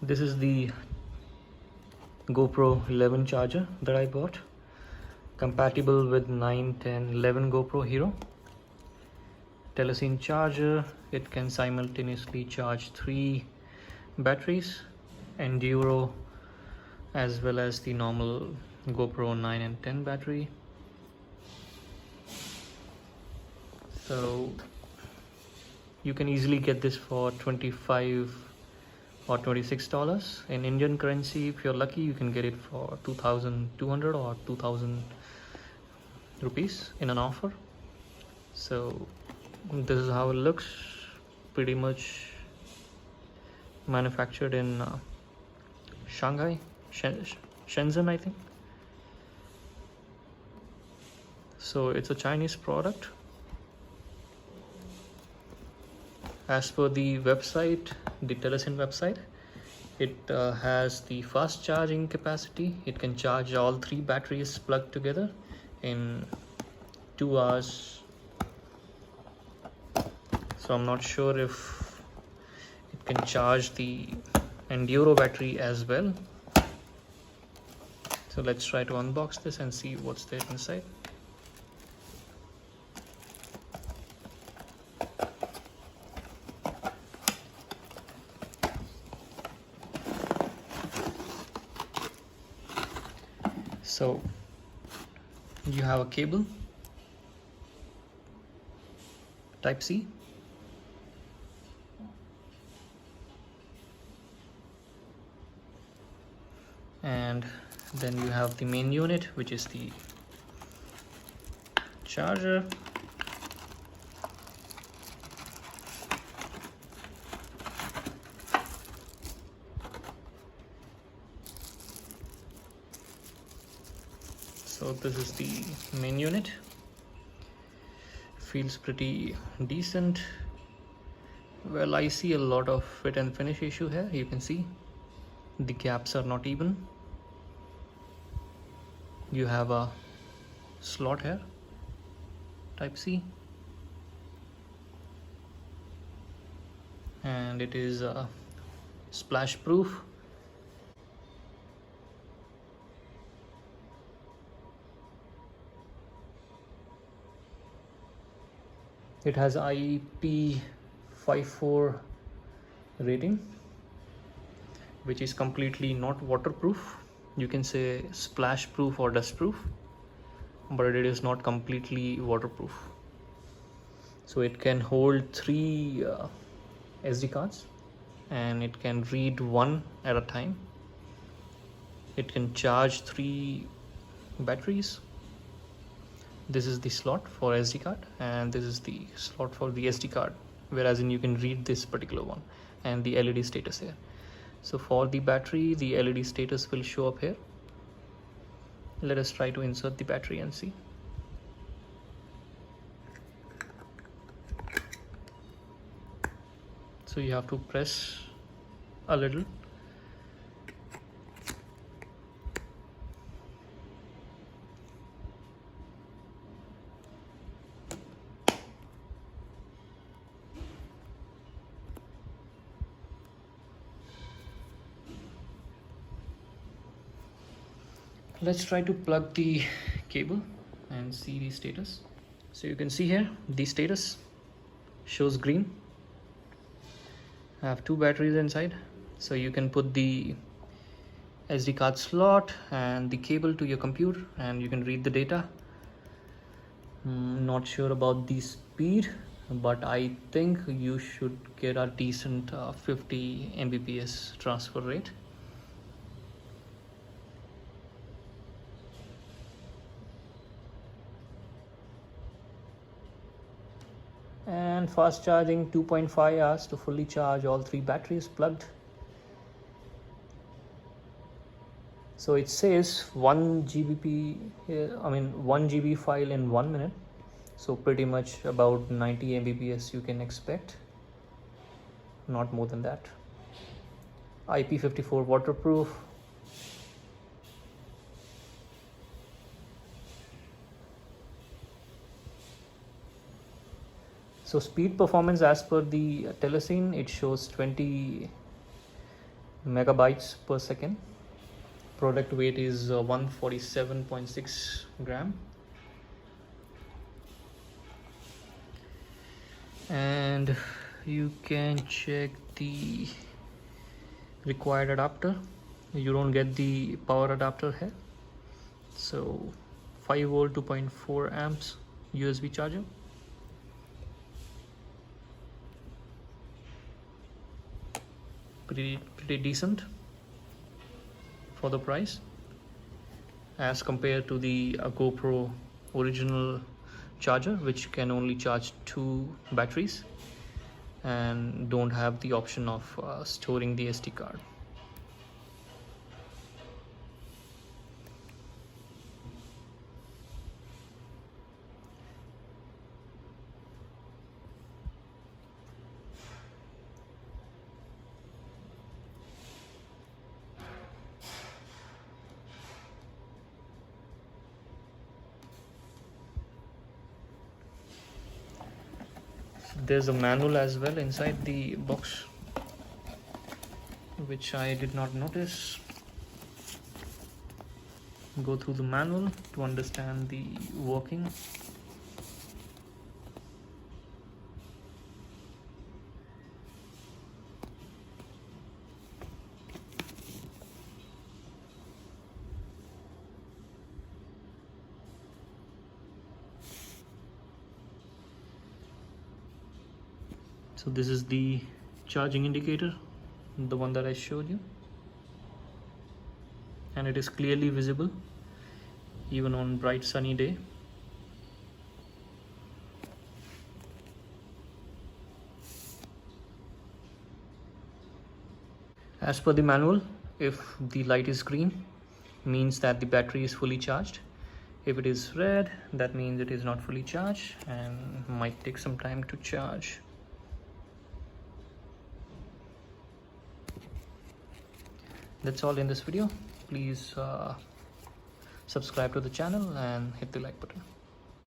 This is the GoPro 11 charger that I bought, compatible with 9, 10, 11 GoPro Hero. TELESIN charger. It can simultaneously charge 3 batteries, Enduro as well as the normal GoPro 9 and 10 battery. So you can easily get this for $25 or $26 in Indian currency. If you're lucky, you can get it for 2,200 or 2,000 rupees in an offer. So this is how it looks. Pretty much manufactured in Shanghai, Shenzhen, I think. So it's a Chinese product. As per the website, the TELESIN website, it has the fast charging capacity. It can charge all 3 batteries plugged together in 2 hours. So I'm not sure if it can charge the Enduro battery as well. So let's try to unbox this and see what's there inside. So you have a cable, type C, and then you have the main unit, which is the charger. So this is the main unit. Feels pretty decent. Well, I see a lot of fit and finish issue here. You can see the gaps are not even. You have a slot here, type C, and it is splash proof. It has IP54 rating, which is completely not waterproof. You can say splash proof or dust proof, but it is not completely waterproof. So it can hold 3 SD cards, and it can read 1 at a time. It can charge 3 batteries. This is the slot for SD card, and this is the slot for the SD card, whereas you can read this particular one, and the LED status here. So for the battery, the LED status will show up here. Let us try to insert the battery and see. So you have to press a little. Let's try to plug the cable and see the status. So you can see here the status shows green. I have 2 batteries inside, so you can put the SD card slot and the cable to your computer, and you can read the data. Not sure about the speed, but I think you should get a decent 50 Mbps transfer rate. And fast charging, 2.5 hours to fully charge all 3 batteries plugged. So it says 1 GB file in 1 minute. So pretty much about 90 Mbps you can expect, not more than that. IP54 waterproof. So speed performance, as per the TELESIN, it shows 20 megabytes per second. Product weight is 147.6 gram. And you can check the required adapter. You don't get the power adapter here, so 5 volt 2.4 amps USB charger. Pretty decent for the price as compared to the GoPro original charger, which can only charge 2 batteries and don't have the option of storing the SD card. There's a manual as well inside the box, which I did not notice. Go through the manual to understand the working. So this is the charging indicator, the one that I showed you, and it is clearly visible even on bright sunny day. As per the manual, if the light is green, means that the battery is fully charged. If it is red, that means it is not fully charged and might take some time to charge. That's all in this video. Please subscribe to the channel and hit the like button.